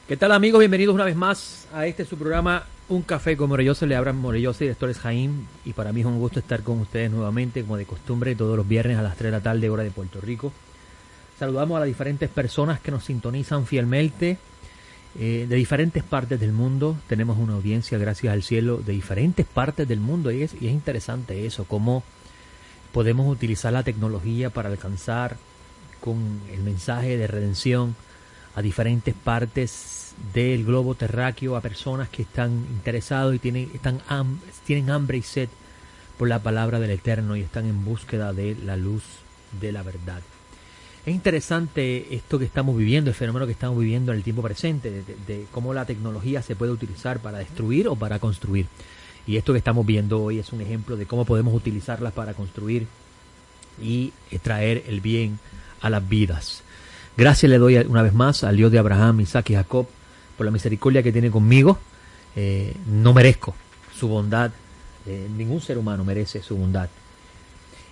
¿Qué tal, amigos? Bienvenidos una vez más a este su programa Un Café con Morelloso. Le habla Morelloso y director es Jaime, y para mí es un gusto estar con ustedes nuevamente, como de costumbre, todos los viernes a las 3 de la tarde, hora de Puerto Rico. Saludamos a las diferentes personas que nos sintonizan fielmente de diferentes partes del mundo. Tenemos una audiencia, gracias al cielo, de diferentes partes del mundo, y es interesante eso, cómo podemos utilizar la tecnología para alcanzar con el mensaje de redención a diferentes partes del globo terráqueo, a personas que están interesados y tienen hambre y sed por la palabra del Eterno y están en búsqueda de la luz de la verdad. Es interesante esto que estamos viviendo, el fenómeno que estamos viviendo en el tiempo presente, de cómo la tecnología se puede utilizar para destruir o para construir. Y esto que estamos viendo hoy es un ejemplo de cómo podemos utilizarlas para construir y traer el bien a las vidas. Gracias le doy una vez más al Dios de Abraham, Isaac y Jacob por la misericordia que tiene conmigo. No merezco su bondad, ningún ser humano merece su bondad.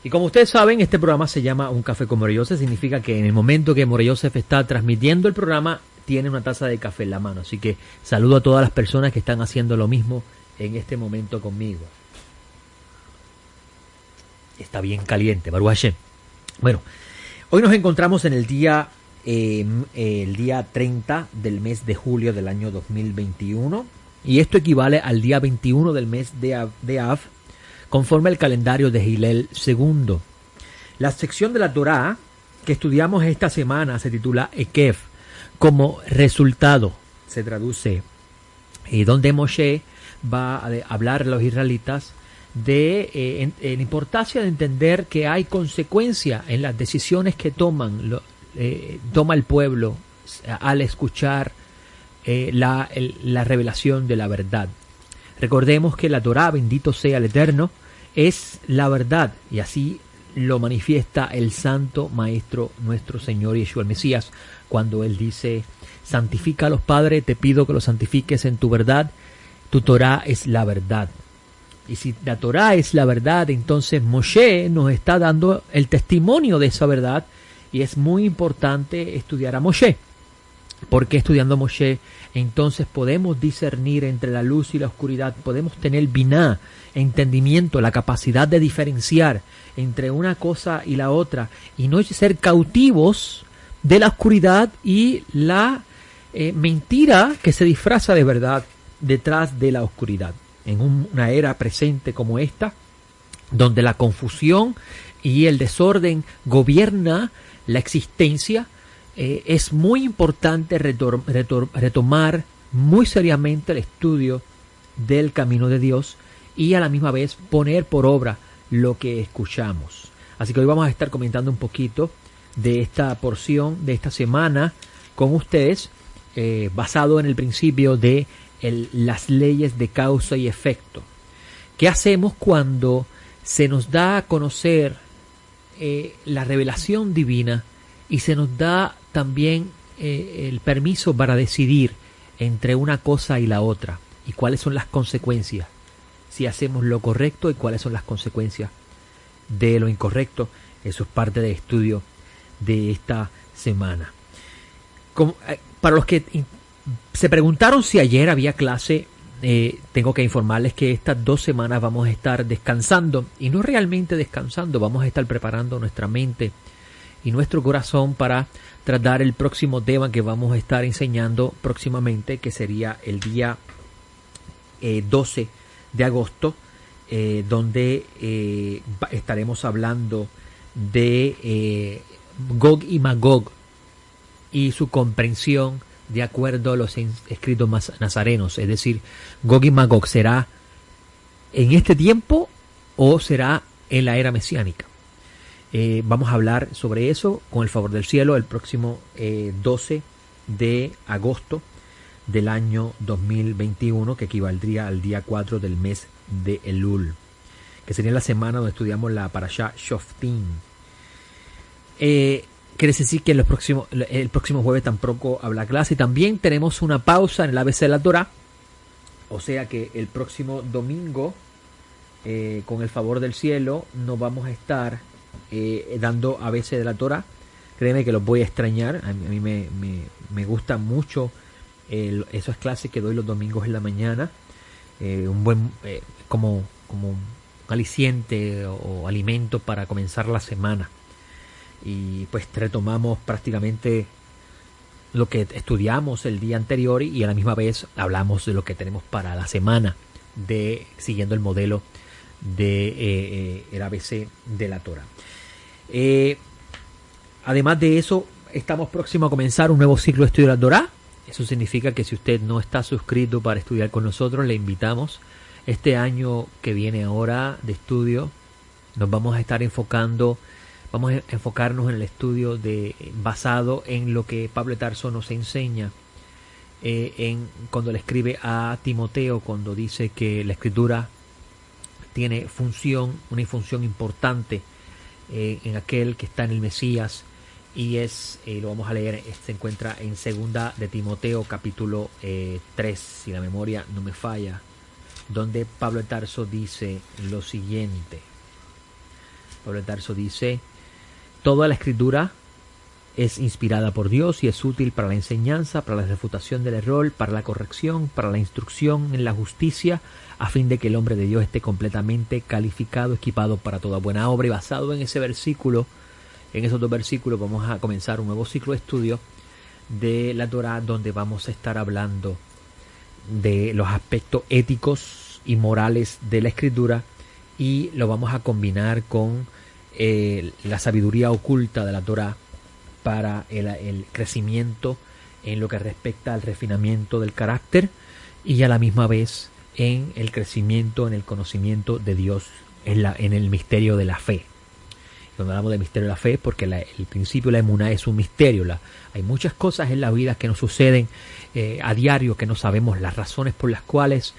Y como ustedes saben, este programa se llama Un Café con Morelloso. Significa que en el momento que Morelloso está transmitiendo el programa, tiene una taza de café en la mano. Así que saludo a todas las personas que están haciendo lo mismo en este momento conmigo. Está bien caliente, Baruch Hashem. Bueno, hoy nos encontramos en el día 30 del mes de julio del año 2021. Y esto equivale al día 21 del mes de Av, conforme al calendario de Hillel II. La sección de la Torá que estudiamos esta semana se titula Ekev, como resultado, se traduce, donde Moshe va a hablar a los israelitas de la importancia de entender que hay consecuencia en las decisiones que toma el pueblo al escuchar la revelación de la verdad. Recordemos que la Torá, bendito sea el Eterno, es la verdad, y así lo manifiesta el Santo Maestro, nuestro Señor Yeshua el Mesías, cuando Él dice: santifícalos, Padre, te pido que los santifiques en tu verdad, tu Torá es la verdad. Y si la Torá es la verdad, entonces Moshe nos está dando el testimonio de esa verdad, y es muy importante estudiar a Moshe, porque estudiando a Moshe entonces podemos discernir entre la luz y la oscuridad, podemos tener biná, entendimiento, la capacidad de diferenciar entre una cosa y la otra, y no ser cautivos de la oscuridad y la mentira que se disfraza de verdad detrás de la oscuridad. En una era presente como esta, donde la confusión y el desorden gobierna la existencia, es muy importante retomar muy seriamente el estudio del camino de Dios y a la misma vez poner por obra lo que escuchamos. Así que hoy vamos a estar comentando un poquito de esta porción de esta semana con ustedes, basado en el principio de las leyes de causa y efecto. ¿Qué hacemos cuando se nos da a conocer la revelación divina y se nos da también el permiso para decidir entre una cosa y la otra, y cuáles son las consecuencias si hacemos lo correcto y cuáles son las consecuencias de lo incorrecto? Eso es parte del estudio de esta semana. Para los que se preguntaron si ayer había clase, tengo que informarles que estas 2 semanas vamos a estar descansando, y no realmente descansando, vamos a estar preparando nuestra mente y nuestro corazón para tratar el próximo tema que vamos a estar enseñando próximamente, que sería el día 12 de agosto, donde estaremos hablando de Gog y Magog y su comprensión de acuerdo a los escritos nazarenos. Es decir, Gog y Magog, ¿será en este tiempo o será en la era mesiánica? Vamos a hablar sobre eso con el favor del cielo el próximo 12 de agosto del año 2021, que equivaldría al día 4 del mes de Elul, que sería la semana donde estudiamos la Parashá Shoftim. Quiere decir que el próximo jueves tampoco habrá clase, y también tenemos una pausa en el ABC de la Torá, o sea que el próximo domingo, con el favor del cielo, no vamos a estar dando ABC de la Torá. Créeme que los voy a extrañar. A mí me gusta mucho Eso es clase que doy los domingos en la mañana. Un buen como un aliciente o alimento para comenzar la semana. Y pues retomamos prácticamente lo que estudiamos el día anterior y a la misma vez hablamos de lo que tenemos para la semana, siguiendo el modelo de el ABC de la Torah. Además de eso, estamos próximos a comenzar un nuevo ciclo de estudio de la Torah. Eso significa que si usted no está suscrito para estudiar con nosotros, le invitamos. Este año que viene ahora de estudio, nos vamos a estar enfocando, vamos a enfocarnos en el estudio basado en lo que Pablo de Tarso nos enseña cuando le escribe a Timoteo, cuando dice que la Escritura tiene una función importante en aquel que está en el Mesías, y lo vamos a leer, se encuentra en 2 de Timoteo capítulo 3, si la memoria no me falla, donde Pablo de Tarso dice lo siguiente. Pablo de Tarso dice: toda la Escritura es inspirada por Dios y es útil para la enseñanza, para la refutación del error, para la corrección, para la instrucción en la justicia, a fin de que el hombre de Dios esté completamente calificado, equipado para toda buena obra. Y basado en ese versículo, en esos dos versículos, vamos a comenzar un nuevo ciclo de estudio de la Torah, donde vamos a estar hablando de los aspectos éticos y morales de la Escritura, y lo vamos a combinar con la sabiduría oculta de la Torah para el crecimiento en lo que respecta al refinamiento del carácter, y a la misma vez en el crecimiento en el conocimiento de Dios en el misterio de la fe. Cuando hablamos de misterio de la fe, porque el principio de la emuná es un misterio. Hay muchas cosas en la vida que nos suceden a diario que no sabemos las razones por las cuales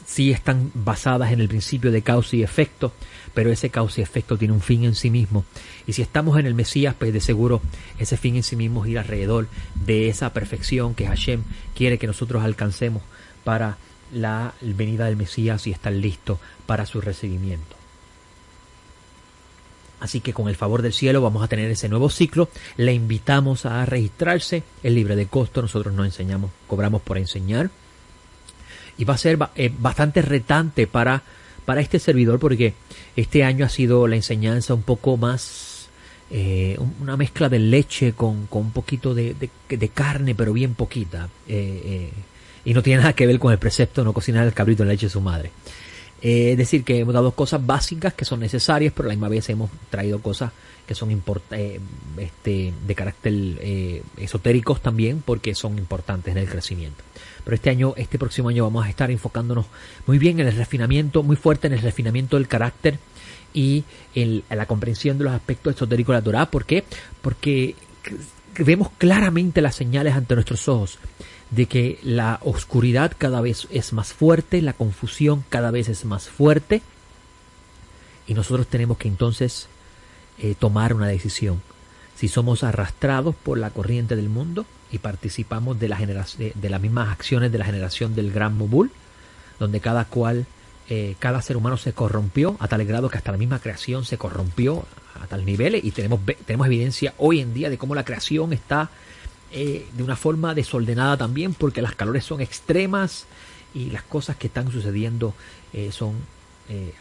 sí están basadas en el principio de causa y efecto, pero ese causa y efecto tiene un fin en sí mismo. Y si estamos en el Mesías, pues de seguro ese fin en sí mismo es ir alrededor de esa perfección que Hashem quiere que nosotros alcancemos para la venida del Mesías y estar listo para su recibimiento. Así que con el favor del cielo vamos a tener ese nuevo ciclo. Le invitamos a registrarse, es libre de costo, nosotros no enseñamos, cobramos por enseñar. Y va a ser bastante retante para este servidor, porque este año ha sido la enseñanza un poco más, una mezcla de leche con un poquito de carne, pero bien poquita. Y no tiene nada que ver con el precepto no cocinar el cabrito en la leche de su madre. Es decir, que hemos dado cosas básicas que son necesarias, pero a la misma vez hemos traído cosas que son de carácter esotéricos también, porque son importantes en el crecimiento. Pero este próximo año vamos a estar enfocándonos muy bien en el refinamiento, muy fuerte en el refinamiento del carácter y en la comprensión de los aspectos esotéricos de la Torah. ¿Por qué? Porque vemos claramente las señales ante nuestros ojos de que la oscuridad cada vez es más fuerte, la confusión cada vez es más fuerte, y nosotros tenemos que entonces tomar una decisión. Si somos arrastrados por la corriente del mundo y participamos de las mismas acciones de la generación del Gran Mobul, donde cada ser humano se corrompió a tal grado que hasta la misma creación se corrompió a tal nivel, y tenemos evidencia hoy en día de cómo la creación está de una forma desordenada también, porque las calores son extremas y las cosas que están sucediendo son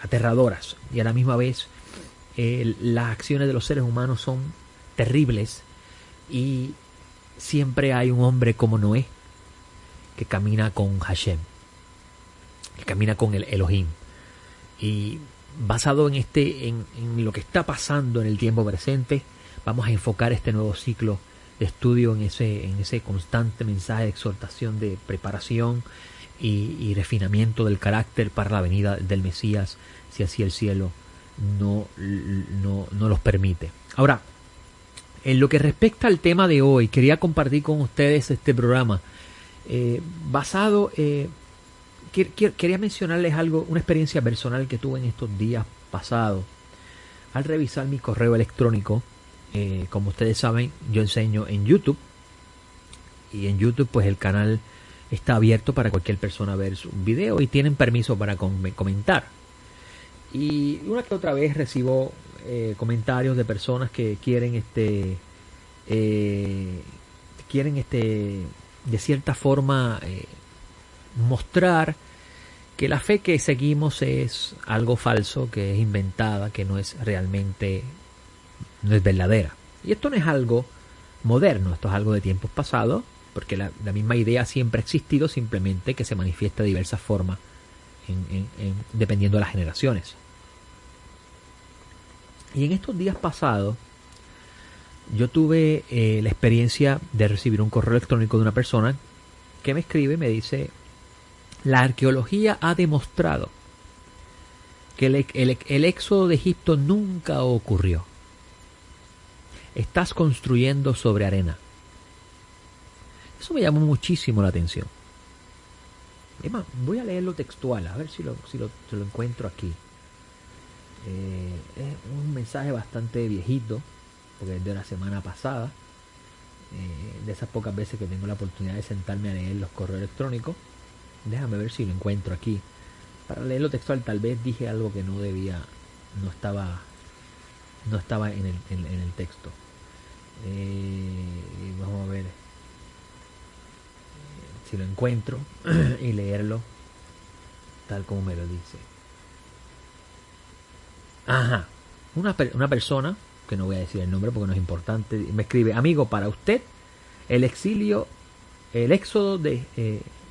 aterradoras, y a la misma vez las acciones de los seres humanos son terribles, y siempre hay un hombre como Noé que camina con Hashem, que camina con el Elohim. Y basado en lo que está pasando en el tiempo presente, vamos a enfocar este nuevo ciclo de estudio en ese constante mensaje de exhortación, de preparación y refinamiento del carácter para la venida del Mesías, si así el cielo no los permite. Ahora, en lo que respecta al tema de hoy, quería compartir con ustedes este programa basado. Quería mencionarles algo, una experiencia personal que tuve en estos días pasados. Al revisar mi correo electrónico, como ustedes saben, yo enseño en YouTube, y en YouTube pues el canal está abierto para cualquier persona ver un video y tienen permiso para comentar. Y una que otra vez recibo comentarios de personas que quieren de cierta forma mostrar que la fe que seguimos es algo falso, que es inventada, que no es realmente, no es verdadera. Y esto no es algo moderno, esto es algo de tiempos pasados, porque la misma idea siempre ha existido, simplemente que se manifiesta de diversas formas dependiendo de las generaciones. Y en estos días pasados yo tuve la experiencia de recibir un correo electrónico de una persona que me escribe y me dice: la arqueología ha demostrado que el éxodo de Egipto nunca ocurrió. Estás construyendo sobre arena. Eso me llamó muchísimo la atención. Es más, voy a leerlo textual, a ver si lo encuentro aquí. Es un mensaje bastante viejito, porque es de la semana pasada. De esas pocas veces que tengo la oportunidad de sentarme a leer los correos electrónicos. Déjame ver si lo encuentro aquí. Para leerlo textual, tal vez dije algo que no debía, no estaba en el texto. Vamos a ver si lo encuentro y leerlo tal como me lo dice. Ajá. Una persona, que no voy a decir el nombre porque no es importante, me escribe: amigo, para usted el éxodo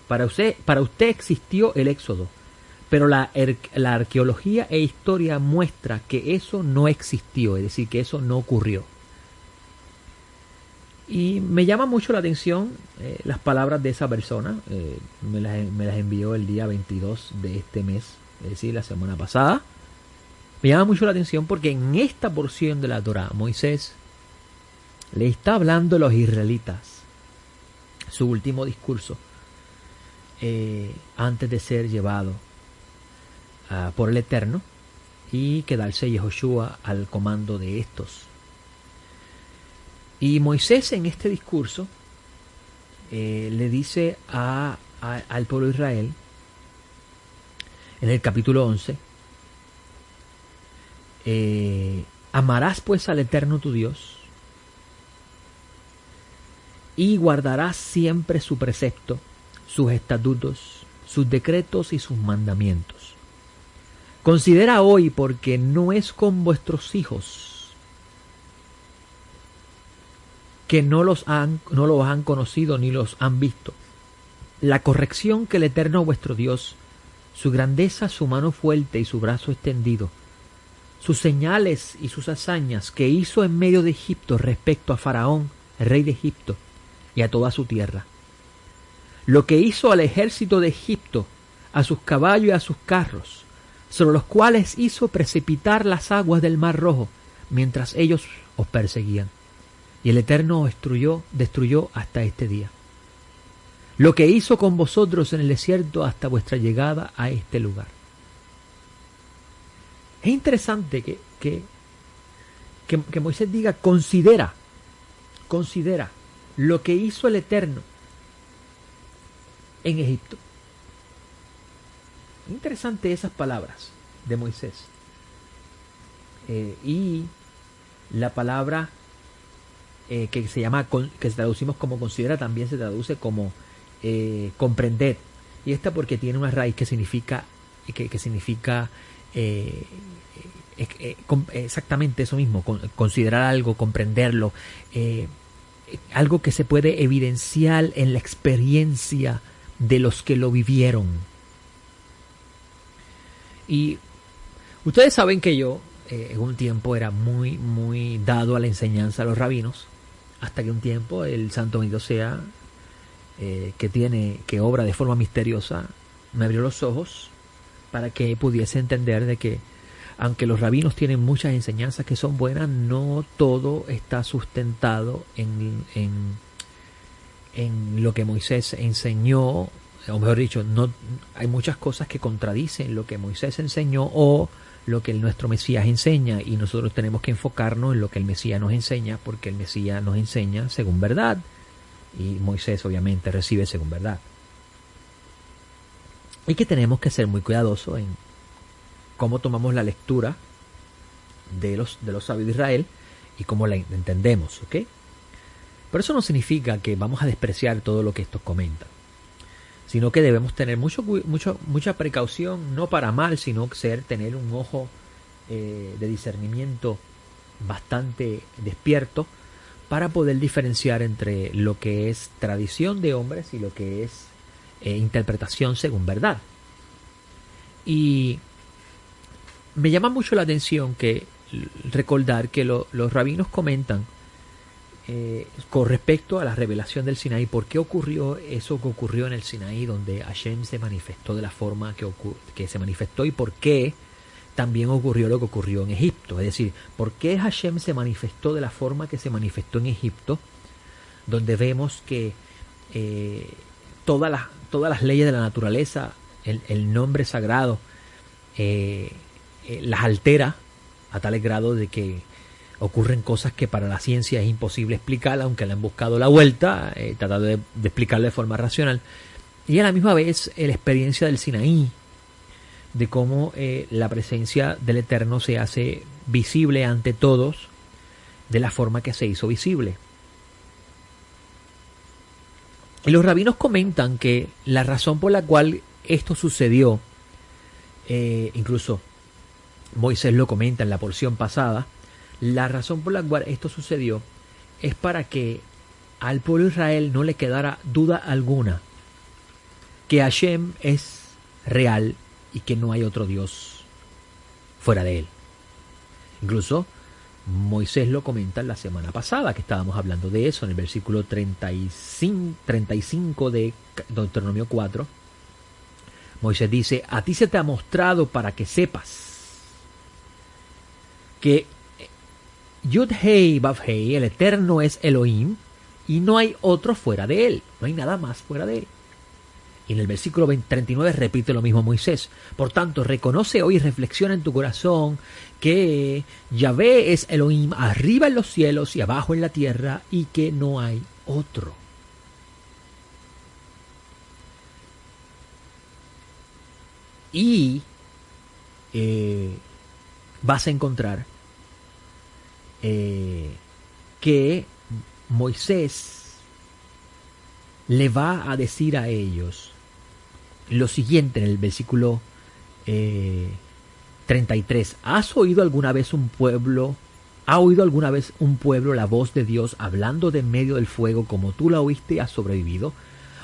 para usted existió el éxodo, pero la arqueología e historia muestra que eso no existió, es decir, que eso no ocurrió. Y me llama mucho la atención las palabras de esa persona. Me las envió el día 22 de este mes, es decir, la semana pasada. Me llama mucho la atención porque en esta porción de la Torá, Moisés le está hablando a los israelitas, su último discurso, antes de ser llevado por el Eterno y quedarse Yehoshua al comando de estos. Y Moisés en este discurso le dice al pueblo de Israel, en el capítulo 11, amarás pues al Eterno tu Dios y guardarás siempre su precepto, sus estatutos, sus decretos y sus mandamientos. Considera hoy, porque no es con vuestros hijos que no los han conocido ni los han visto, la corrección que el Eterno vuestro Dios, su grandeza, su mano fuerte y su brazo extendido, sus señales y sus hazañas que hizo en medio de Egipto respecto a Faraón, rey de Egipto, y a toda su tierra. Lo que hizo al ejército de Egipto, a sus caballos y a sus carros, sobre los cuales hizo precipitar las aguas del Mar Rojo, mientras ellos os perseguían. Y el Eterno os destruyó hasta este día. Lo que hizo con vosotros en el desierto hasta vuestra llegada a este lugar. Es interesante que Moisés diga: considera lo que hizo el Eterno en Egipto. Es interesante esas palabras de Moisés. Y la palabra que se llama, que traducimos como considera, también se traduce como comprender. Y esta porque tiene una raíz que significa exactamente eso mismo, considerar algo, comprenderlo, algo que se puede evidenciar en la experiencia de los que lo vivieron. Y ustedes saben que yo en un tiempo era muy dado a la enseñanza a los rabinos, hasta que un tiempo el Santo Bendito sea, que obra de forma misteriosa, me abrió los ojos para que pudiese entender de que aunque los rabinos tienen muchas enseñanzas que son buenas, no todo está sustentado en lo que Moisés enseñó, o mejor dicho, no hay muchas cosas que contradicen lo que Moisés enseñó o lo que nuestro Mesías enseña, y nosotros tenemos que enfocarnos en lo que el Mesías nos enseña, porque el Mesías nos enseña según verdad y Moisés obviamente recibe según verdad. Y que tenemos que ser muy cuidadosos en cómo tomamos la lectura de los sabios de Israel y cómo la entendemos, ¿ok? Pero eso no significa que vamos a despreciar todo lo que estos comentan, sino que debemos tener mucha precaución, no para mal, sino tener un ojo de discernimiento bastante despierto para poder diferenciar entre lo que es tradición de hombres y lo que es interpretación según verdad. Y me llama mucho la atención que recordar que los rabinos comentan con respecto a la revelación del Sinaí, por qué ocurrió eso que ocurrió en el Sinaí, donde Hashem se manifestó de la forma que se manifestó, y por qué también ocurrió lo que ocurrió en Egipto. Es decir, por qué Hashem se manifestó de la forma que se manifestó en Egipto, donde vemos que todas las leyes de la naturaleza, el nombre sagrado, las altera a tal grado de que ocurren cosas que para la ciencia es imposible explicar, aunque le han buscado la vuelta, tratado de explicarlo de forma racional. Y a la misma vez la experiencia del Sinaí, de cómo la presencia del Eterno se hace visible ante todos de la forma que se hizo visible. Y los rabinos comentan que la razón por la cual esto sucedió, incluso Moisés lo comenta en la porción pasada, la razón por la cual esto sucedió es para que al pueblo de Israel no le quedara duda alguna que Hashem es real y que no hay otro Dios fuera de él. Incluso Moisés lo comenta la semana pasada, que estábamos hablando de eso, en el versículo 35 de Deuteronomio 4. Moisés dice: a ti se te ha mostrado para que sepas que Yud Hei Vav Hei, el Eterno, es Elohim y no hay otro fuera de él, no hay nada más fuera de él. Y en el versículo 39 repite lo mismo Moisés: por tanto, reconoce hoy y reflexiona en tu corazón que Yahvé es Elohim arriba en los cielos y abajo en la tierra, y que no hay otro. Y vas a encontrar que Moisés le va a decir a ellos lo siguiente en el versículo 33. ¿Ha oído alguna vez un pueblo la voz de Dios hablando de en medio del fuego como tú la oíste y has sobrevivido?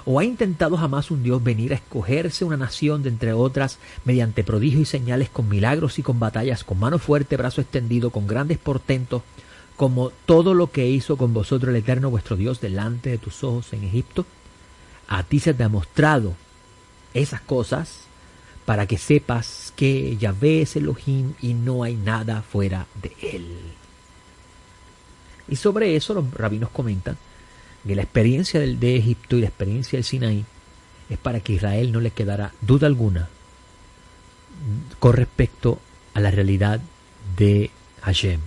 ¿O ha intentado jamás un Dios venir a escogerse una nación de entre otras mediante prodigios y señales, con milagros y con batallas, con mano fuerte, brazo extendido, con grandes portentos, como todo lo que hizo con vosotros el Eterno vuestro Dios delante de tus ojos en Egipto? A ti se te ha mostrado esas cosas para que sepas que Yahvé es Elohim y no hay nada fuera de él. Y sobre eso los rabinos comentan que la experiencia de Egipto y la experiencia del Sinaí es para que a Israel no le quedara duda alguna con respecto a la realidad de Hashem.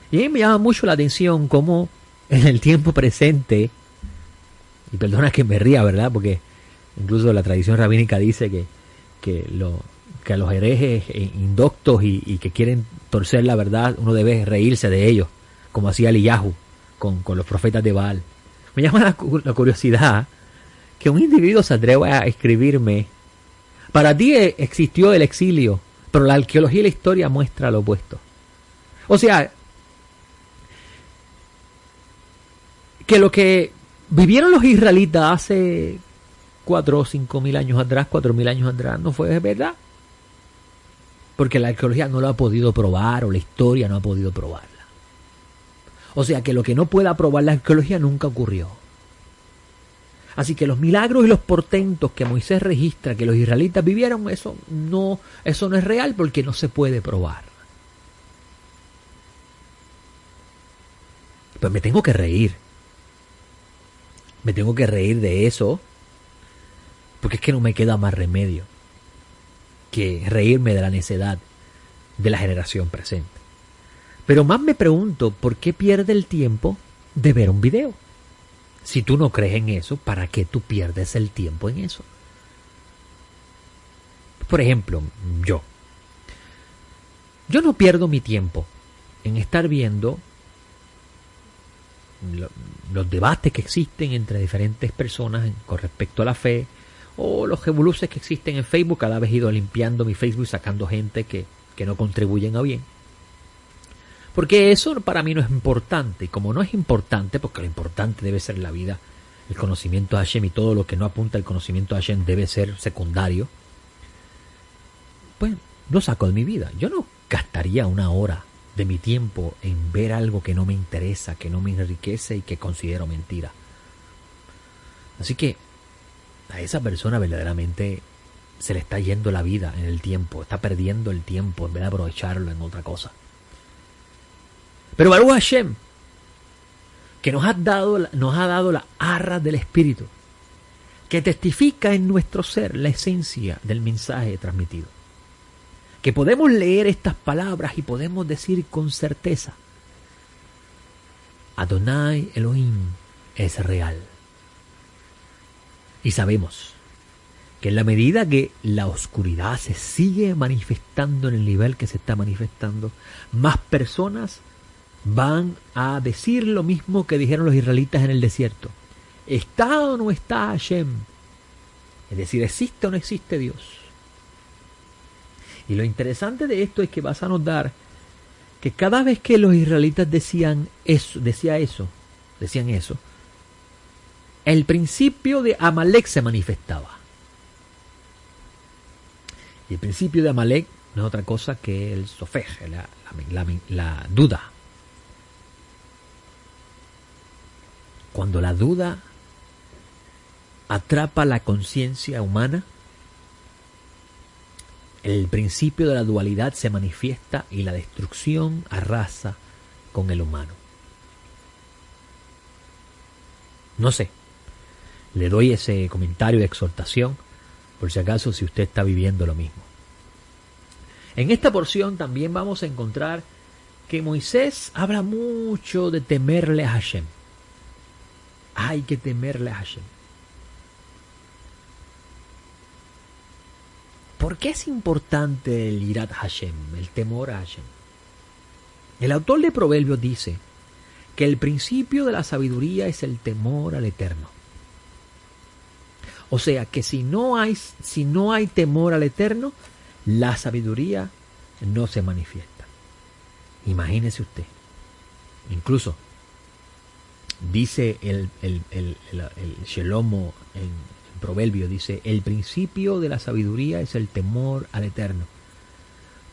Y a mí me llama mucho la atención cómo en el tiempo presente, y perdona que me ría, ¿verdad? Porque incluso la tradición rabínica dice que a los herejes indoctos y que quieren torcer la verdad, uno debe reírse de ellos, como hacía Eliyahu con los profetas de Baal. Me llama la curiosidad que un individuo se atreva a escribirme: para ti existió el exilio, pero la arqueología y la historia muestra lo opuesto. O sea, que lo que vivieron los israelitas hace 4 o 5 mil años atrás, 4.000 años atrás, no fue verdad. Porque la arqueología no lo ha podido probar, o la historia no ha podido probarla. O sea que lo que no pueda probar la arqueología nunca ocurrió. Así que los milagros y los portentos que Moisés registra que los israelitas vivieron, eso no es real, porque no se puede probar. Pues me tengo que reír. Me tengo que reír de eso, porque es que no me queda más remedio que reírme de la necedad de la generación presente. Pero más me pregunto, ¿por qué pierde el tiempo de ver un video? Si tú no crees en eso, ¿para qué tú pierdes el tiempo en eso? Por ejemplo, yo no pierdo mi tiempo en estar viendo los debates que existen entre diferentes personas con respecto a la fe, o los revoluces que existen en Facebook. Cada vez he ido limpiando mi Facebook y sacando gente que no contribuyen a bien. Porque eso para mí no es importante. Y como no es importante, porque lo importante debe ser la vida, el conocimiento de Hashem, y todo lo que no apunta al conocimiento de Hashem debe ser secundario, pues lo saco de mi vida. Yo no gastaría una hora de mi tiempo en ver algo que no me interesa, que no me enriquece y que considero mentira. Así que a esa persona verdaderamente se le está yendo la vida en el tiempo, está perdiendo el tiempo en vez de aprovecharlo en otra cosa. Pero Baruch Hashem, que nos ha dado la arra del Espíritu, que testifica en nuestro ser la esencia del mensaje transmitido. Que podemos leer estas palabras y podemos decir con certeza: Adonai Elohim es real. Y sabemos que en la medida que la oscuridad se sigue manifestando en el nivel que se está manifestando, más personas van a decir lo mismo que dijeron los israelitas en el desierto: ¿está o no está Hashem? Es decir, ¿existe o no existe Dios? Y lo interesante de esto es que vas a notar que cada vez que los israelitas decían eso, el principio de Amalek se manifestaba. Y el principio de Amalek no es otra cosa que el sofej, la duda. Cuando la duda atrapa la conciencia humana, el principio de la dualidad se manifiesta y la destrucción arrasa con el humano. No sé, le doy ese comentario de exhortación por si acaso si usted está viviendo lo mismo. En esta porción también vamos a encontrar que Moisés habla mucho de temerle a Hashem. Hay que temerle a Hashem. ¿Por qué es importante el Irat Hashem, el temor a Hashem? El autor de Proverbios dice que el principio de la sabiduría es el temor al Eterno. O sea que si no hay temor al Eterno, la sabiduría no se manifiesta. Imagínese usted. Incluso dice el Shelomo en Proverbio, dice: el principio de la sabiduría es el temor al Eterno,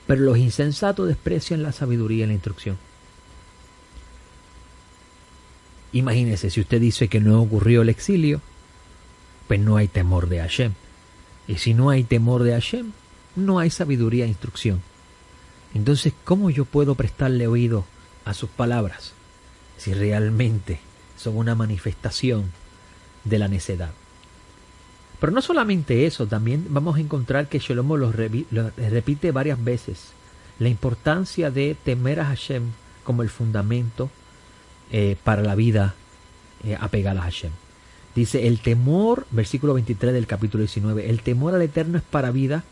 pero los insensatos desprecian la sabiduría y la instrucción. Imagínese, si usted dice que no ocurrió el exilio, pues no hay temor de Hashem. Y si no hay temor de Hashem, no hay sabiduría e instrucción. Entonces, ¿cómo yo puedo prestarle oído a sus palabras si realmente son una manifestación de la necedad? Pero no solamente eso, también vamos a encontrar que Shlomo lo repite varias veces, la importancia de temer a Hashem como el fundamento para la vida apegada a Hashem. Dice, el temor, versículo 23 del capítulo 19, el temor al Eterno es para vida,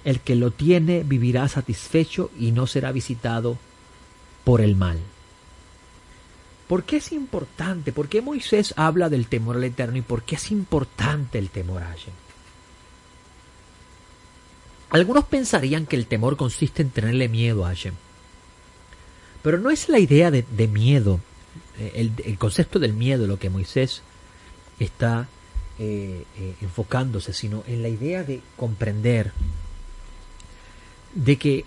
el que lo tiene vivirá satisfecho y no será visitado por el mal. ¿Por qué es importante? ¿Por qué Moisés habla del temor al Eterno y por qué es importante el temor a Hashem? Algunos pensarían que el temor consiste en tenerle miedo a Hashem. Pero no es la idea de miedo, el concepto del miedo lo que Moisés está enfocándose, sino en la idea de comprender de que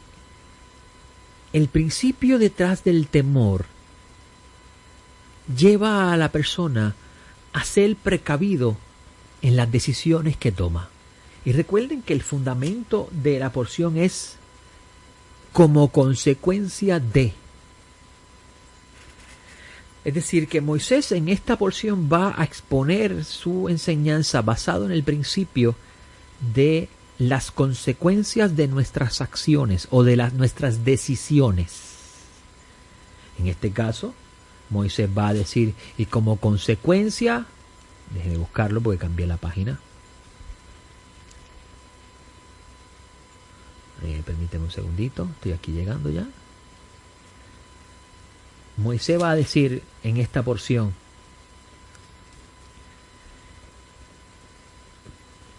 el principio detrás del temor lleva a la persona a ser precavido en las decisiones que toma. Y recuerden que el fundamento de la porción es como consecuencia de. Es decir, que Moisés en esta porción va a exponer su enseñanza basado en el principio de las consecuencias de nuestras acciones o de nuestras decisiones. En este caso, Moisés va a decir, y como consecuencia, déjenme buscarlo porque cambié la página. Permíteme un segundito, estoy aquí llegando ya. Moisés va a decir en esta porción: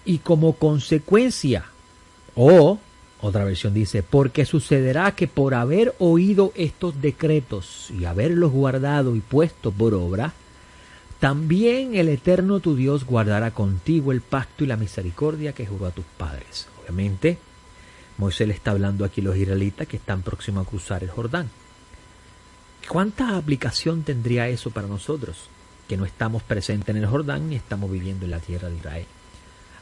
y como consecuencia, o otra versión dice, porque sucederá que por haber oído estos decretos y haberlos guardado y puesto por obra, también el Eterno tu Dios guardará contigo el pacto y la misericordia que juró a tus padres. Obviamente, Moisés le está hablando aquí a los israelitas que están próximos a cruzar el Jordán. ¿Cuánta aplicación tendría eso para nosotros, que no estamos presentes en el Jordán ni estamos viviendo en la tierra de Israel?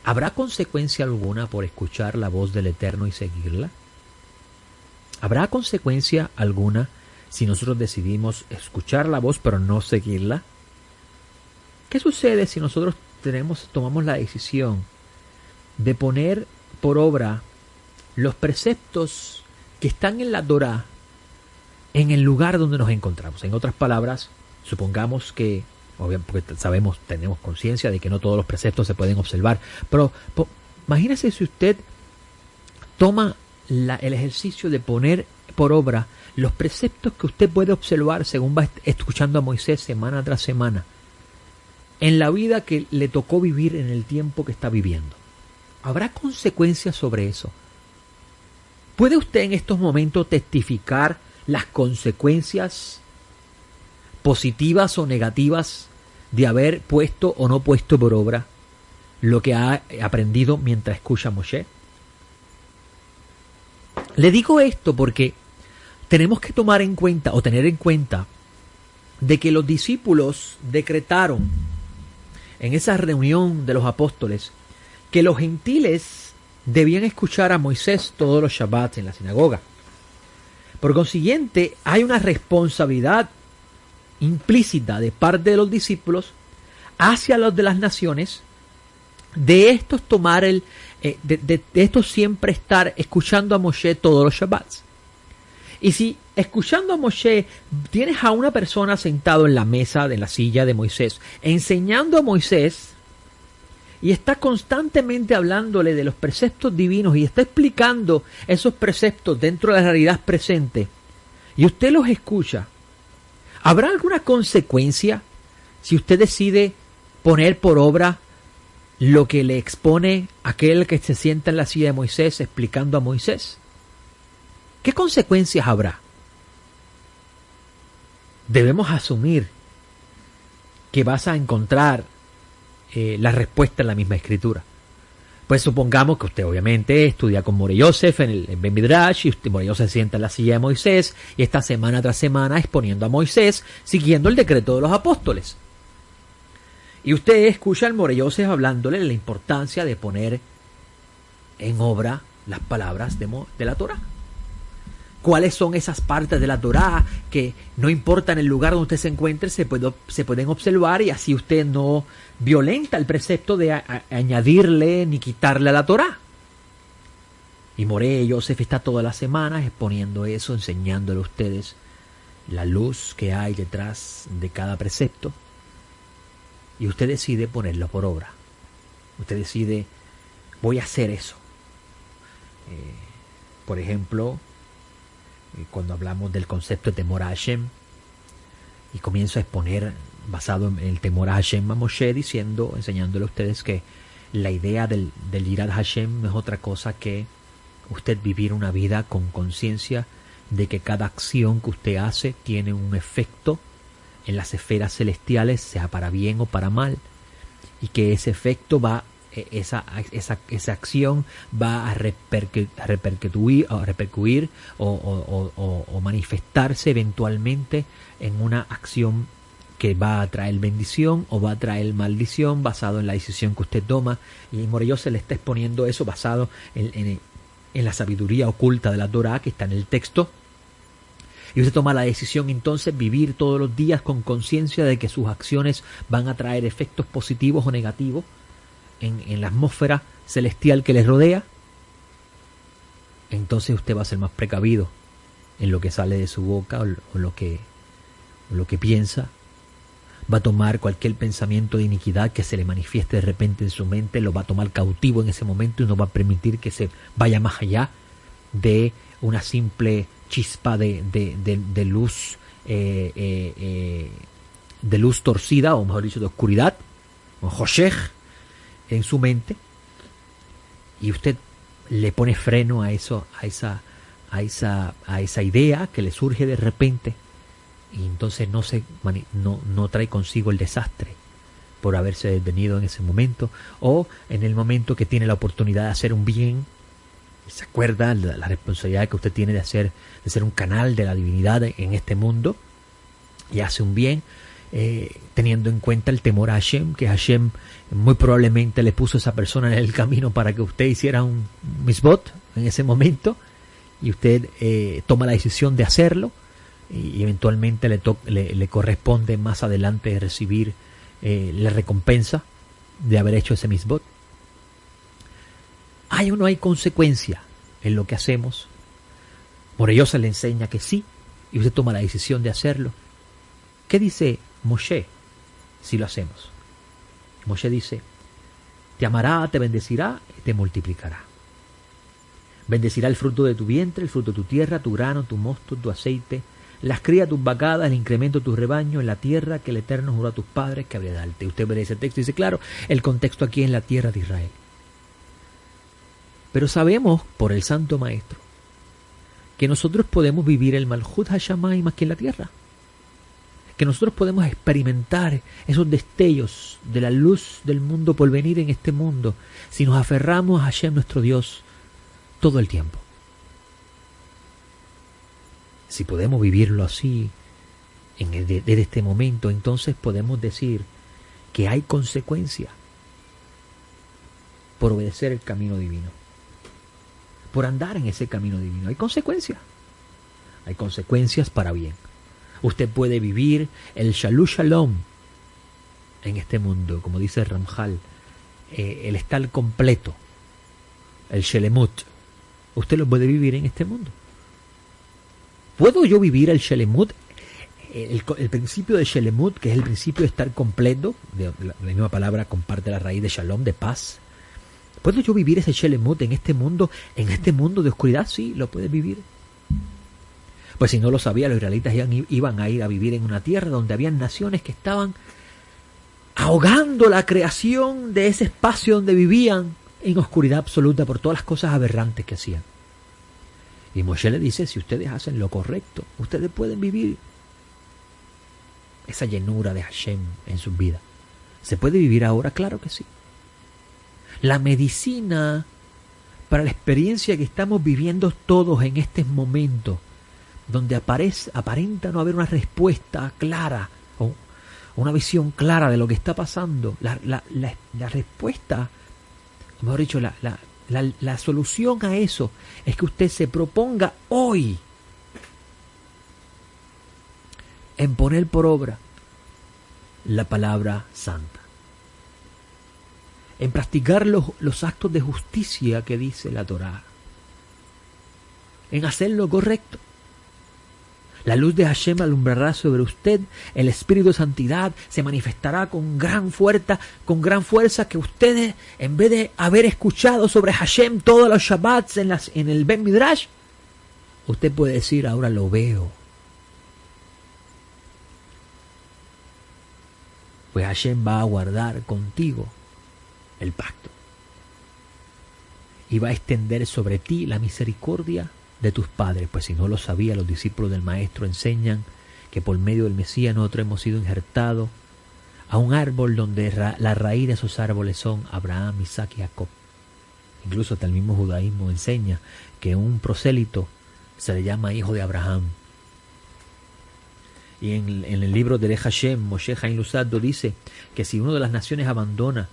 ¿Habrá consecuencia alguna por escuchar la voz del Eterno y seguirla? ¿Habrá consecuencia alguna si nosotros decidimos escuchar la voz pero no seguirla? ¿Qué sucede si nosotros tomamos la decisión de poner por obra los preceptos que están en la Torá en el lugar donde nos encontramos? En otras palabras, supongamos que, obviamente, porque sabemos, tenemos conciencia de que no todos los preceptos se pueden observar, pero imagínese si usted toma el ejercicio de poner por obra los preceptos que usted puede observar según va escuchando a Moisés semana tras semana, en la vida que le tocó vivir en el tiempo que está viviendo. ¿Habrá consecuencias sobre eso? ¿Puede usted en estos momentos testificar las consecuencias positivas o negativas de haber puesto o no puesto por obra lo que ha aprendido mientras escucha a Moshe? Le digo esto porque tenemos que tomar en cuenta o tener en cuenta de que los discípulos decretaron en esa reunión de los apóstoles que los gentiles debían escuchar a Moisés todos los Shabbats en la sinagoga. Por consiguiente, hay una responsabilidad implícita de parte de los discípulos hacia los de las naciones de estos tomar de estos siempre estar escuchando a Moshe todos los Shabbats. Y si escuchando a Moshe tienes a una persona sentado en la mesa de la silla de Moisés enseñando a Moisés y está constantemente hablándole de los preceptos divinos y está explicando esos preceptos dentro de la realidad presente y usted los escucha, ¿habrá alguna consecuencia si usted decide poner por obra lo que le expone aquel que se sienta en la silla de Moisés explicando a Moisés? ¿Qué consecuencias habrá? Debemos asumir que vas a encontrar la respuesta en la misma escritura. Pues supongamos que usted obviamente estudia con Moreh Yosef en el Ben Midrash y Moreh Yosef se sienta en la silla de Moisés y está semana tras semana exponiendo a Moisés siguiendo el decreto de los apóstoles. Y usted escucha al Moreh Yosef hablándole de la importancia de poner en obra las palabras de la Torá. ¿Cuáles son esas partes de la Torá que no importa en el lugar donde usted se encuentre, se pueden observar y así usted no violenta el precepto de añadirle ni quitarle a la Torá? Y Moreh Yosef está todas las semanas exponiendo eso, enseñándole a ustedes la luz que hay detrás de cada precepto. Y usted decide ponerlo por obra. Usted decide, voy a hacer eso. Por ejemplo, cuando hablamos del concepto de temor a Hashem, y comienzo a exponer basado en el temor a Hashem a Moshe, enseñándole a ustedes que la idea del Yirat Hashem no es otra cosa que usted vivir una vida con conciencia de que cada acción que usted hace tiene un efecto en las esferas celestiales, sea para bien o para mal, y que ese efecto esa acción va a repercutir o manifestarse eventualmente en una acción que va a traer bendición o va a traer maldición basado en la decisión que usted toma. Y Moreh Yosef le está exponiendo eso basado en la sabiduría oculta de la Torá que está en el texto. Y usted toma la decisión entonces vivir todos los días con conciencia de que sus acciones van a traer efectos positivos o negativos en la atmósfera celestial que les rodea. Entonces usted va a ser más precavido en lo que sale de su boca o lo que piensa. Va a tomar cualquier pensamiento de iniquidad que se le manifieste de repente en su mente, lo va a tomar cautivo en ese momento y no va a permitir que se vaya más allá de una simple chispa de luz de luz torcida, o mejor dicho, de oscuridad, o Hoshech, en su mente, y usted le pone freno a eso, a esa idea que le surge de repente, y entonces no trae consigo el desastre por haberse detenido en ese momento, o en el momento que tiene la oportunidad de hacer un bien, se acuerda la responsabilidad que usted tiene de ser un canal de la divinidad en este mundo, y hace un bien, teniendo en cuenta el temor a Hashem, que Hashem muy probablemente le puso a esa persona en el camino para que usted hiciera un misbot en ese momento, y usted toma la decisión de hacerlo, y eventualmente le corresponde más adelante recibir la recompensa de haber hecho ese misbot. ¿Hay o no hay consecuencia en lo que hacemos? Por ello se le enseña que sí, y usted toma la decisión de hacerlo. ¿Qué dice Moshe si lo hacemos? Moshe dice: te amará, te bendecirá y te multiplicará. Bendecirá el fruto de tu vientre, el fruto de tu tierra, tu grano, tu mosto, tu aceite, las crías, tus vacadas, el incremento de tus rebaños en la tierra que el Eterno juró a tus padres que habría de darte. Usted ve ese texto y dice, claro, el contexto aquí es en la tierra de Israel. Pero sabemos, por el Santo Maestro, que nosotros podemos vivir el Malhut Hashamayim aquí en la tierra. Que nosotros podemos experimentar esos destellos de la luz del mundo por venir en este mundo si nos aferramos a Hashem, nuestro Dios, todo el tiempo. Si podemos vivirlo así desde este momento, entonces podemos decir que hay consecuencia por obedecer el camino divino, por andar en ese camino divino. Hay consecuencias. Hay consecuencias para bien. Usted puede vivir el Shalu Shalom en este mundo, como dice Ramjal, el estar completo, el Shelemut. Usted lo puede vivir en este mundo. ¿Puedo yo vivir el Shelemut? El principio de Shelemut, que es el principio de estar completo, la misma palabra comparte la raíz de Shalom, de paz. ¿Puedo yo vivir ese Shelemut en este mundo de oscuridad? Sí, lo puedes vivir. Pues si no lo sabía, los israelitas iban a ir a vivir en una tierra donde habían naciones que estaban ahogando la creación de ese espacio donde vivían en oscuridad absoluta por todas las cosas aberrantes que hacían. Y Moshe le dice, si ustedes hacen lo correcto, ustedes pueden vivir esa llenura de Hashem en sus vidas. ¿Se puede vivir ahora? Claro que sí. La medicina para la experiencia que estamos viviendo todos en este momento, donde aparenta no haber una respuesta clara o una visión clara de lo que está pasando, la respuesta, mejor dicho, la solución a eso es que usted se proponga hoy en poner por obra la palabra santa, en practicar los actos de justicia que dice la Torá, en hacer lo correcto. La luz de Hashem alumbrará sobre usted, el espíritu de santidad se manifestará con gran fuerza que ustedes, en vez de haber escuchado sobre Hashem todos los Shabbats en el Ben Midrash, usted puede decir, ahora lo veo. Pues Hashem va a guardar contigo el pacto y va a extender sobre ti la misericordia de tus padres. Pues si no lo sabía, los discípulos del Maestro enseñan que por medio del Mesías nosotros hemos sido injertados a un árbol donde la raíz de esos árboles son Abraham, Isaac y Jacob. Incluso hasta el mismo judaísmo enseña que un prosélito se le llama hijo de Abraham. Y en el libro de Hashem, Moshe Haim Luzzatto dice que si una de las naciones abandona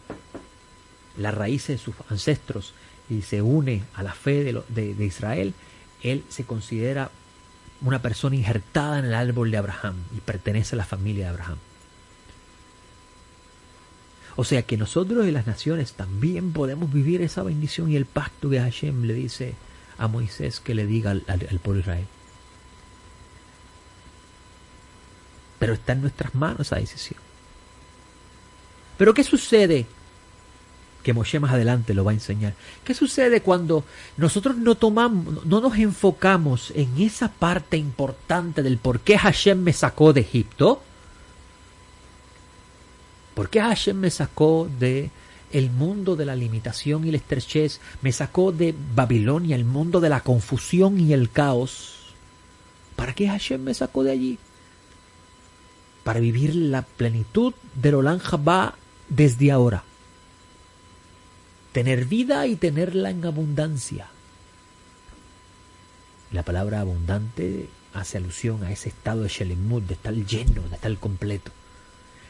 las raíces de sus ancestros y se une a la fe de Israel, él se considera una persona injertada en el árbol de Abraham y pertenece a la familia de Abraham. O sea que nosotros y las naciones también podemos vivir esa bendición y el pacto que Hashem le dice a Moisés que le diga al pueblo de Israel. Pero está en nuestras manos esa decisión. Pero ¿qué sucede que Moshe más adelante lo va a enseñar. ¿Qué sucede cuando nosotros no nos enfocamos en esa parte importante del por qué Hashem me sacó de Egipto? ¿Por qué Hashem me sacó de el mundo de la limitación y la estrechez? Me sacó de Babilonia, el mundo de la confusión y el caos. ¿Para qué Hashem me sacó de allí? Para vivir la plenitud del Olam Jabá desde ahora. Tener vida y tenerla en abundancia. La palabra abundante hace alusión a ese estado de Shelemut, de estar lleno, de estar completo.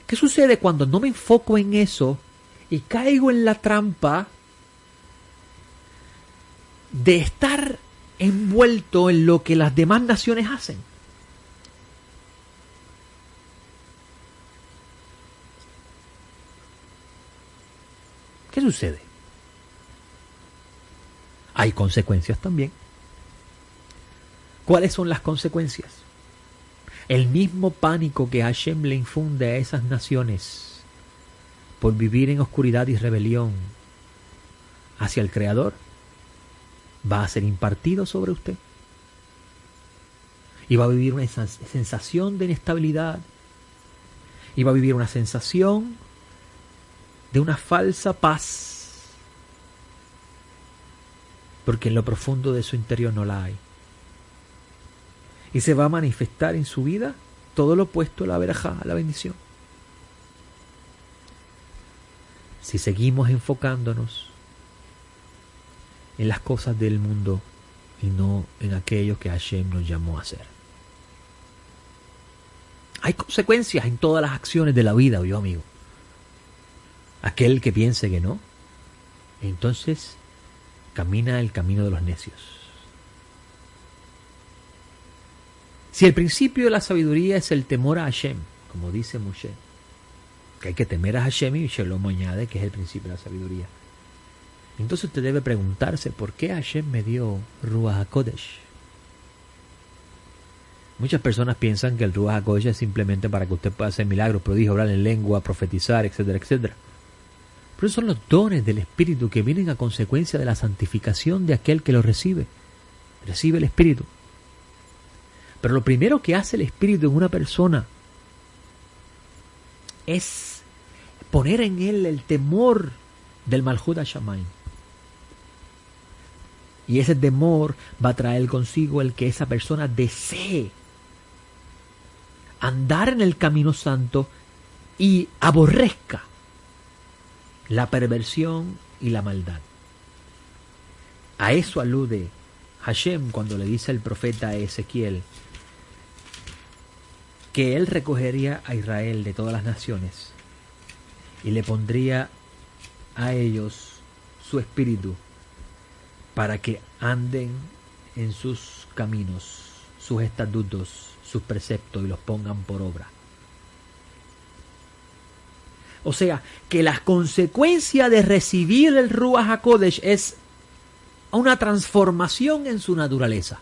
¿Qué sucede cuando no me enfoco en eso y caigo en la trampa de estar envuelto en lo que las demás naciones hacen? ¿Qué sucede? Hay consecuencias también. ¿Cuáles son las consecuencias? El mismo pánico que Hashem le infunde a esas naciones por vivir en oscuridad y rebelión hacia el Creador va a ser impartido sobre usted. Y va a vivir una sensación de inestabilidad. Y va a vivir una sensación de una falsa paz. Porque en lo profundo de su interior no la hay. Y se va a manifestar en su vida todo lo opuesto a la verajá, a la bendición. Si seguimos enfocándonos en las cosas del mundo y no en aquello que Hashem nos llamó a hacer. Hay consecuencias en todas las acciones de la vida, yo amigo. Aquel que piense que no, entonces camina el camino de los necios. Si el principio de la sabiduría es el temor a Hashem, como dice Moshe, que hay que temer a Hashem, y Shalom añade que es el principio de la sabiduría, entonces usted debe preguntarse, ¿por qué Hashem me dio Ruach HaKodesh? Muchas personas piensan que el Ruach HaKodesh es simplemente para que usted pueda hacer milagros, prodigios, hablar en lengua, profetizar, etcétera, etcétera. Pero esos son los dones del Espíritu que vienen a consecuencia de la santificación de aquel que lo recibe. Recibe el Espíritu. Pero lo primero que hace el Espíritu en una persona es poner en él el temor del Malhut HaShamayim. Y ese temor va a traer consigo el que esa persona desee andar en el camino santo y aborrezca la perversión y la maldad. A eso alude Hashem cuando le dice al profeta Ezequiel que él recogería a Israel de todas las naciones y le pondría a ellos su espíritu para que anden en sus caminos, sus estatutos, sus preceptos y los pongan por obra. O sea, que la consecuencia de recibir el Ruach HaKodesh es una transformación en su naturaleza.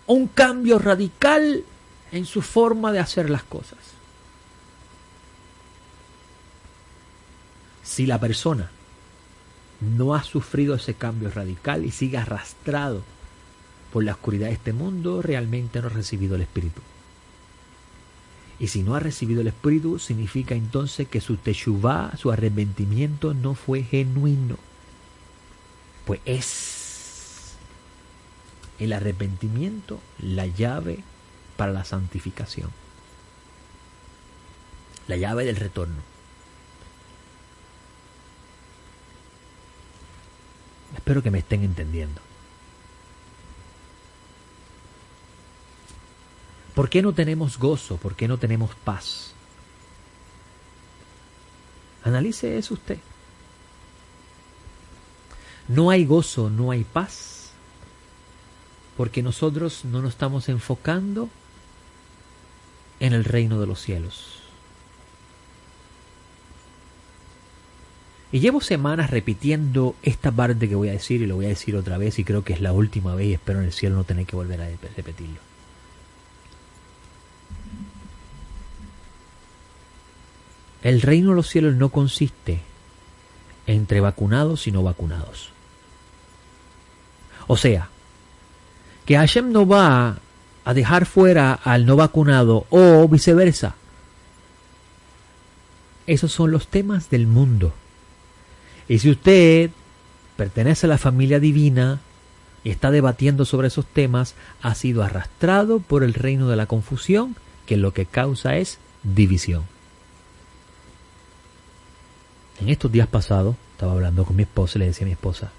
Un cambio radical en su forma de hacer las cosas. Si la persona no ha sufrido ese cambio radical y sigue arrastrado por la oscuridad de este mundo, realmente no ha recibido el Espíritu. Y si no ha recibido el Espíritu, significa entonces que su teshuvá, su arrepentimiento, no fue genuino. Pues es el arrepentimiento la llave para la santificación. La llave del retorno. Espero que me estén entendiendo. ¿Por qué no tenemos gozo? ¿Por qué no tenemos paz? Analice eso usted. No hay gozo, no hay paz, porque nosotros no nos estamos enfocando en el reino de los cielos. Y llevo semanas repitiendo esta parte que voy a decir, y lo voy a decir otra vez, y creo que es la última vez, y espero en el cielo no tener que volver a repetirlo. El reino de los cielos no consiste entre vacunados y no vacunados. O sea, que Hashem no va a dejar fuera al no vacunado o viceversa. Esos son los temas del mundo. Y si usted pertenece a la familia divina y está debatiendo sobre esos temas, ha sido arrastrado por el reino de la confusión, que lo que causa es división. En estos días pasados, estaba hablando con mi esposa y le decía a mi esposa: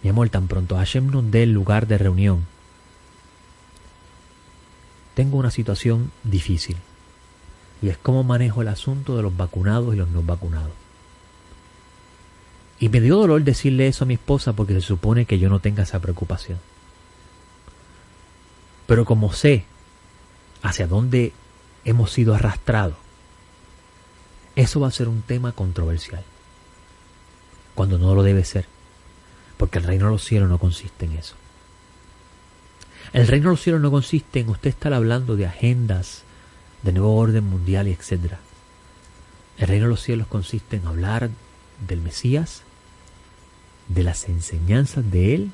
mi amor, tan pronto Hashem nos dé el lugar de reunión, tengo una situación difícil, y es cómo manejo el asunto de los vacunados y los no vacunados. Y me dio dolor decirle eso a mi esposa, porque se supone que yo no tenga esa preocupación. Pero como sé hacia dónde hemos sido arrastrados, eso va a ser un tema controversial, cuando no lo debe ser, porque el reino de los cielos no consiste en eso. El reino de los cielos no consiste en usted estar hablando de agendas, de nuevo orden mundial y etc. El reino de los cielos consiste en hablar del Mesías, de las enseñanzas de él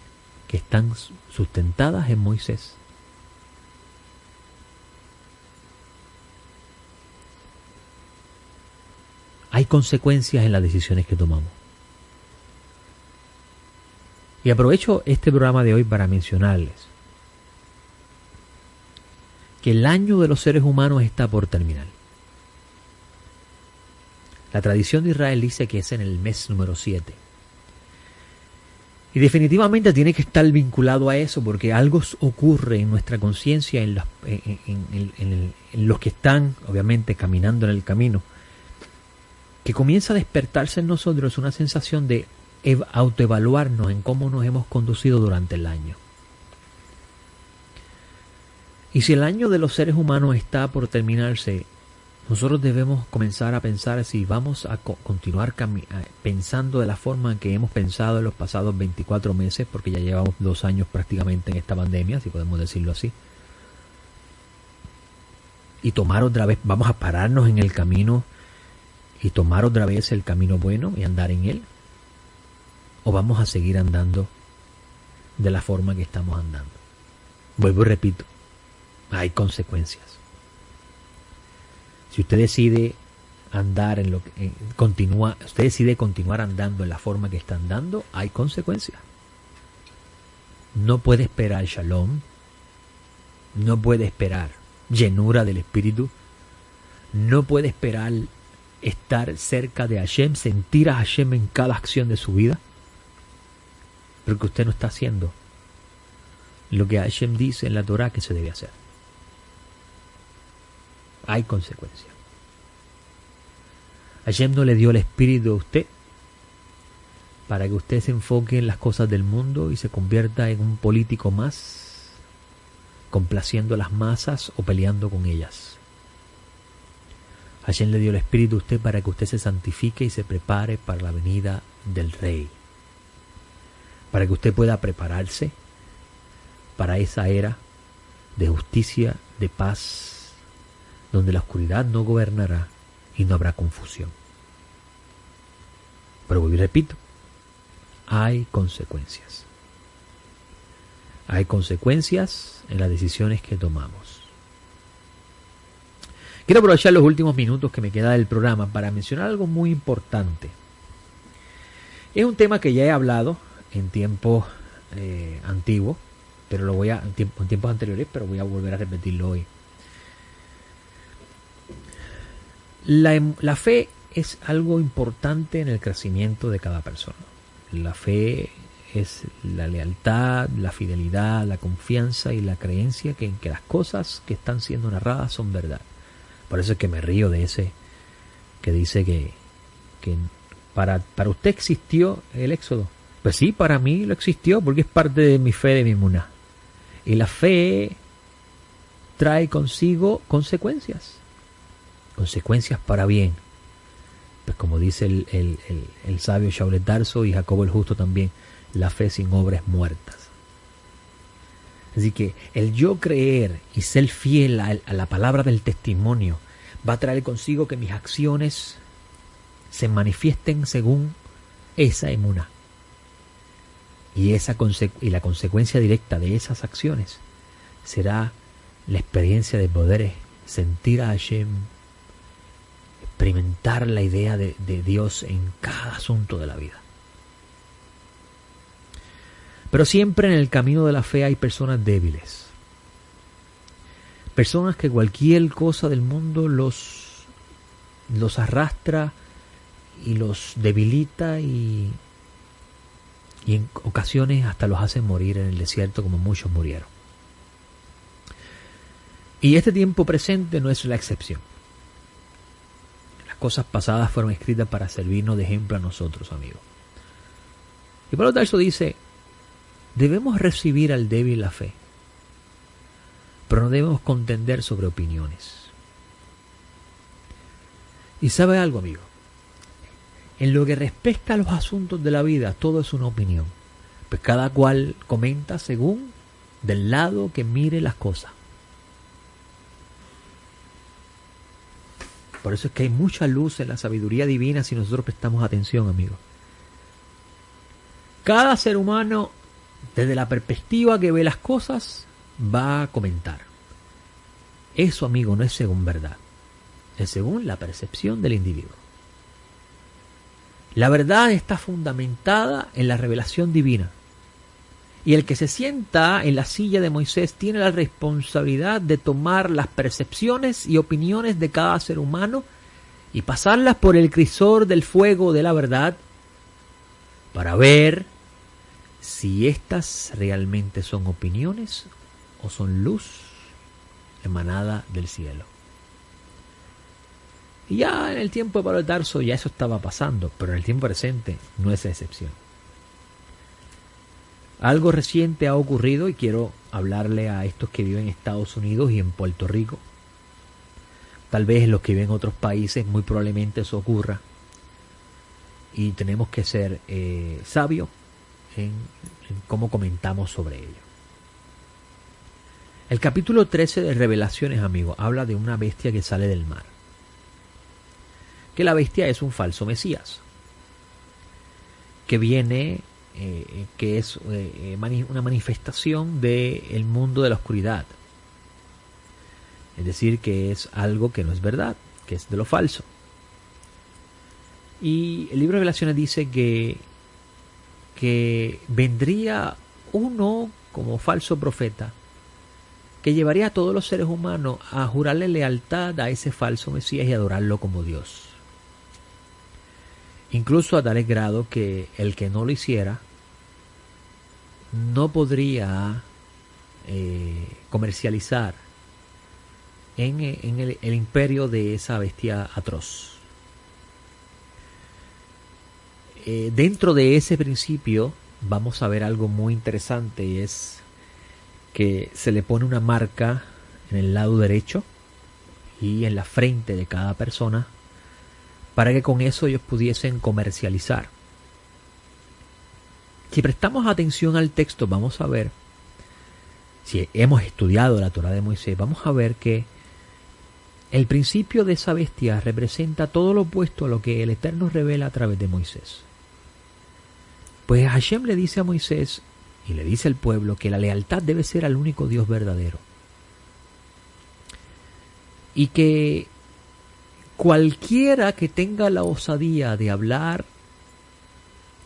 que están sustentadas en Moisés. Hay consecuencias en las decisiones que tomamos. Y aprovecho este programa de hoy para mencionarles que el año de los seres humanos está por terminar. La tradición de Israel dice que es en el mes número 7. Y definitivamente tiene que estar vinculado a eso, porque algo ocurre en nuestra conciencia, en los que están, obviamente, caminando en el camino, que comienza a despertarse en nosotros una sensación de autoevaluarnos en cómo nos hemos conducido durante el año. Y si el año de los seres humanos está por terminarse, nosotros debemos comenzar a pensar si vamos a continuar pensando de la forma en que hemos pensado en los pasados 24 meses, porque ya llevamos 2 años prácticamente en esta pandemia, si podemos decirlo así. Y tomar otra vez, vamos a pararnos en el camino y tomar otra vez el camino bueno y andar en él. ¿O vamos a seguir andando de la forma que estamos andando? Vuelvo y repito, hay consecuencias. Si usted decide andar en lo que usted decide continuar andando en la forma que está andando, hay consecuencias. No puede esperar shalom, no puede esperar llenura del espíritu, no puede esperar estar cerca de Hashem, sentir a Hashem en cada acción de su vida, porque usted no está haciendo lo que Hashem dice en la Torah que se debe hacer. Hay consecuencias. Hashem no le dio el espíritu a usted para que usted se enfoque en las cosas del mundo y se convierta en un político más, complaciendo a las masas o peleando con ellas. Hashem le dio el espíritu a usted para que usted se santifique y se prepare para la venida del Rey, para que usted pueda prepararse para esa era de justicia, de paz, donde la oscuridad no gobernará y no habrá confusión. Pero vuelvo y repito, hay consecuencias. Hay consecuencias en las decisiones que tomamos. Quiero aprovechar los últimos minutos que me queda del programa para mencionar algo muy importante. Es un tema que ya he hablado en tiempos antiguos, pero en tiempos anteriores, pero voy a volver a repetirlo hoy. La fe es algo importante en el crecimiento de cada persona. La fe es la lealtad, la fidelidad, la confianza y la creencia en que las cosas que están siendo narradas son verdad. Por eso es que me río de ese que dice que para usted existió el Éxodo. Pues sí, para mí lo existió porque es parte de mi fe, de mi emuná. Y la fe trae consigo consecuencias. Consecuencias para bien. Pues como dice el sabio Shaul de Tarso y Jacobo el Justo también, la fe sin obras es muertas. Así que el yo creer y ser fiel a la palabra del testimonio va a traer consigo que mis acciones se manifiesten según esa emuná. Y la consecuencia directa de esas acciones será la experiencia de poder sentir a Hashem, experimentar la idea de Dios en cada asunto de la vida. Pero siempre en el camino de la fe hay personas débiles. Personas que cualquier cosa del mundo los arrastra y los debilita y en ocasiones hasta los hace morir en el desierto, como muchos murieron. Y este tiempo presente no es la excepción. Las cosas pasadas fueron escritas para servirnos de ejemplo a nosotros, amigos. Y Pablo Tarso dice: debemos recibir al débil la fe, pero no debemos contender sobre opiniones. Y sabe algo, amigo, en lo que respecta a los asuntos de la vida, todo es una opinión, pues cada cual comenta según del lado que mire las cosas. Por eso es que hay mucha luz en la sabiduría divina si nosotros prestamos atención, amigos. Cada ser humano, desde la perspectiva que ve las cosas, va a comentar. Eso, amigo, no es según verdad, es según la percepción del individuo. La verdad está fundamentada en la revelación divina. Y el que se sienta en la silla de Moisés tiene la responsabilidad de tomar las percepciones y opiniones de cada ser humano y pasarlas por el crisor del fuego de la verdad para ver si estas realmente son opiniones o son luz emanada del cielo. Y ya en el tiempo de Pablo de Tarso ya eso estaba pasando, pero en el tiempo presente no es la excepción. Algo reciente ha ocurrido y quiero hablarle a estos que viven en Estados Unidos y en Puerto Rico. Tal vez en los que viven en otros países muy probablemente eso ocurra. Y tenemos que ser sabios en cómo comentamos sobre ello. El capítulo 13 de Revelaciones, amigos, habla de una bestia que sale del mar. Que la bestia es un falso Mesías. Que viene, que es una manifestación del mundo de la oscuridad. Es decir, que es algo que no es verdad, que es de lo falso. Y el libro de Revelaciones dice que vendría uno como falso profeta que llevaría a todos los seres humanos a jurarle lealtad a ese falso Mesías y adorarlo como Dios. Incluso a tal grado que el que no lo hiciera no podría comercializar en el imperio de esa bestia atroz. Dentro de ese principio vamos a ver algo muy interesante, y es que se le pone una marca en el lado derecho y en la frente de cada persona para que con eso ellos pudiesen comercializar. Si prestamos atención al texto, vamos a ver, si hemos estudiado la Torá de Moisés, vamos a ver que el principio de esa bestia representa todo lo opuesto a lo que el Eterno revela a través de Moisés. Pues Hashem le dice a Moisés y le dice al pueblo que la lealtad debe ser al único Dios verdadero. Y que cualquiera que tenga la osadía de hablar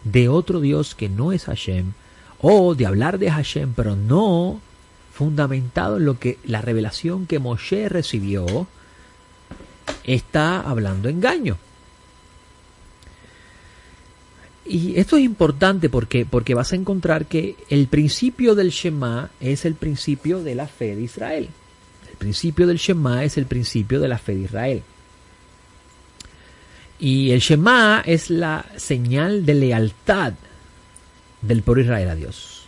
de otro Dios que no es Hashem, o de hablar de Hashem pero no fundamentado en lo que la revelación que Moshe recibió, está hablando engaño. Y esto es importante porque vas a encontrar que el principio del Shema es el principio de la fe de Israel. El principio del Shema es el principio de la fe de Israel. Y el Shema es la señal de lealtad del pueblo de Israel a Dios.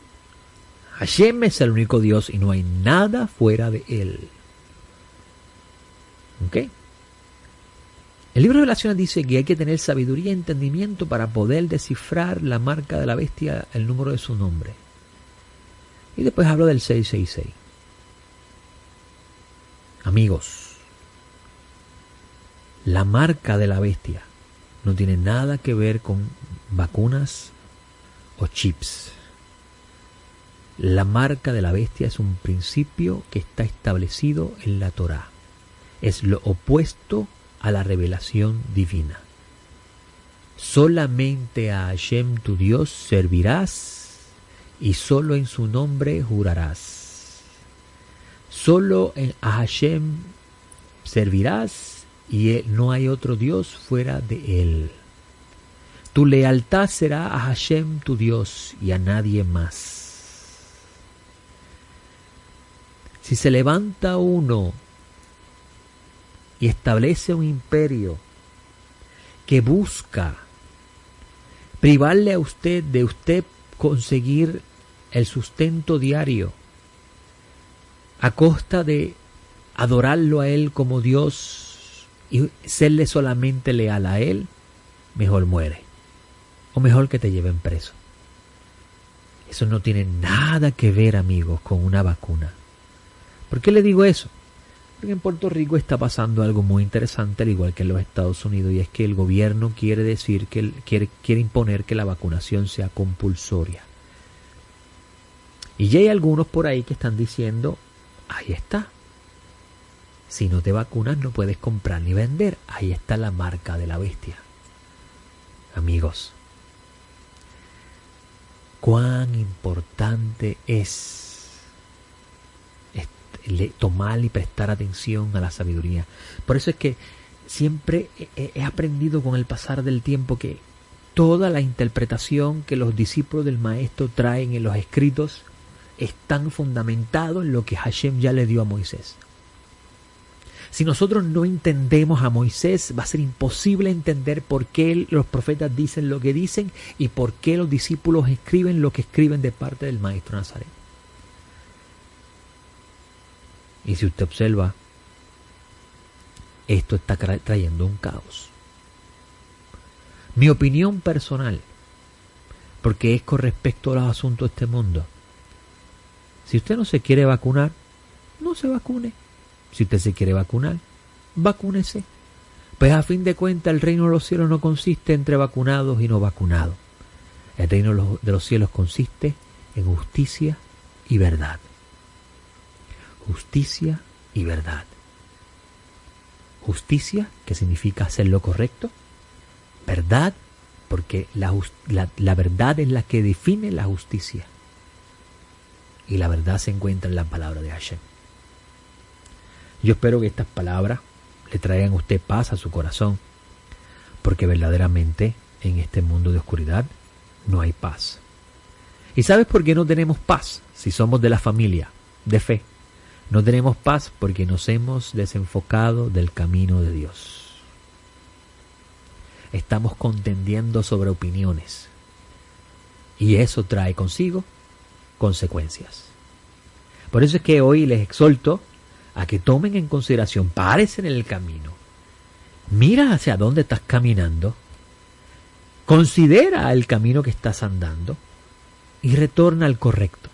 Hashem es el único Dios y no hay nada fuera de él. ¿Ok? El libro de Revelaciones dice que hay que tener sabiduría y entendimiento para poder descifrar la marca de la bestia, el número de su nombre. Y después hablo del 666. Amigos, la marca de la bestia no tiene nada que ver con vacunas o chips. La marca de la bestia es un principio que está establecido en la Torá. Es lo opuesto a la revelación divina. Solamente a Hashem tu Dios servirás y solo en su nombre jurarás. Solo a Hashem servirás y no hay otro Dios fuera de él. Tu lealtad será a Hashem tu Dios y a nadie más. Si se levanta uno y establece un imperio que busca privarle a usted de usted conseguir el sustento diario a costa de adorarlo a él como Dios y serle solamente leal a él, mejor muere. O mejor que te lleven preso. Eso no tiene nada que ver, amigos, con una vacuna. ¿Por qué le digo eso? Porque en Puerto Rico está pasando algo muy interesante, al igual que en los Estados Unidos, y es que el gobierno quiere decir que quiere imponer que la vacunación sea compulsoria. Y ya hay algunos por ahí que están diciendo, ahí está. Si no te vacunas no puedes comprar ni vender. Ahí está la marca de la bestia. Amigos, cuán importante es tomar y prestar atención a la sabiduría. Por eso es que siempre he aprendido con el pasar del tiempo que toda la interpretación que los discípulos del maestro traen en los escritos están fundamentados en lo que Hashem ya le dio a Moisés. Si nosotros no entendemos a Moisés, va a ser imposible entender por qué los profetas dicen lo que dicen y por qué los discípulos escriben lo que escriben de parte del maestro Nazareno. Y si usted observa, esto está trayendo un caos. Mi opinión personal, porque es con respecto a los asuntos de este mundo. Si usted no se quiere vacunar, no se vacune. Si usted se quiere vacunar, vacúnese. Pues a fin de cuentas el reino de los cielos no consiste entre vacunados y no vacunados. El reino de los cielos consiste en justicia y verdad. Justicia y verdad. Justicia, que significa hacer lo correcto. Verdad, porque la verdad es la que define la justicia. Y la verdad se encuentra en la palabra de Hashem. Yo espero que estas palabras le traigan a usted paz a su corazón, porque verdaderamente en este mundo de oscuridad no hay paz. ¿Y sabes por qué no tenemos paz si somos de la familia de fe? No tenemos paz porque nos hemos desenfocado del camino de Dios. Estamos contendiendo sobre opiniones y eso trae consigo consecuencias. Por eso es que hoy les exhorto a que tomen en consideración, párese en el camino, mira hacia dónde estás caminando, considera el camino que estás andando y retorna al correcto.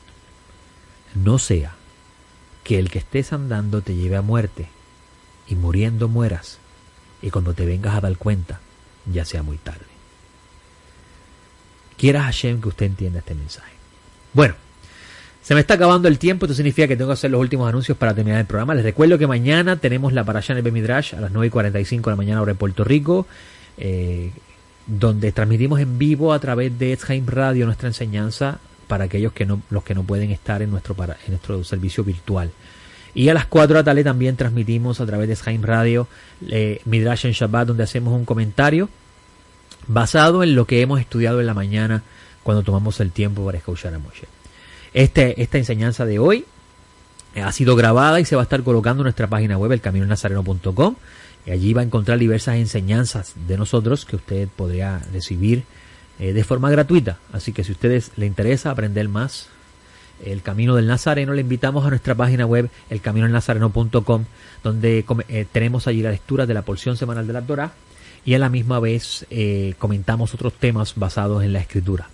No sea que el que estés andando te lleve a muerte y muriendo mueras y cuando te vengas a dar cuenta ya sea muy tarde. Quiera Hashem que usted entienda este mensaje. Bueno, se me está acabando el tiempo, esto significa que tengo que hacer los últimos anuncios para terminar el programa. Les recuerdo que mañana tenemos la Parashá en el Bemidrash a las 9:45 de la mañana hora de Puerto Rico, donde transmitimos en vivo a través de Etz Haim Radio nuestra enseñanza para aquellos los que no pueden estar en nuestro servicio virtual. Y a las 4 de la tarde también transmitimos a través de Etz Haim Radio Midrash en Shabbat, donde hacemos un comentario basado en lo que hemos estudiado en la mañana cuando tomamos el tiempo para escuchar a Moshe. Esta enseñanza de hoy ha sido grabada y se va a estar colocando en nuestra página web, elcaminonazareno.com, y allí va a encontrar diversas enseñanzas de nosotros que usted podría recibir de forma gratuita. Así que si a ustedes les interesa aprender más el camino del Nazareno, le invitamos a nuestra página web, elcaminonazareno.com, donde tenemos allí la lectura de la porción semanal de la Torá y a la misma vez comentamos otros temas basados en la Escritura.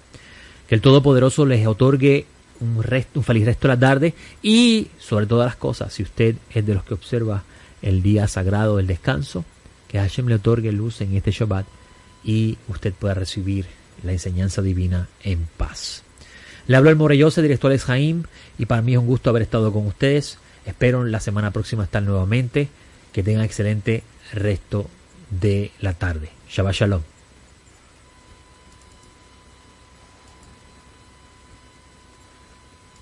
Que el Todopoderoso les otorgue un feliz resto de la tarde y, sobre todas las cosas, si usted es de los que observa el día sagrado del descanso, que Hashem le otorgue luz en este Shabbat y usted pueda recibir la enseñanza divina en paz. Le habló el Morellosa, director de Jaim, y para mí es un gusto haber estado con ustedes. Espero la semana próxima estar nuevamente. Que tengan excelente resto de la tarde. Shabbat Shalom.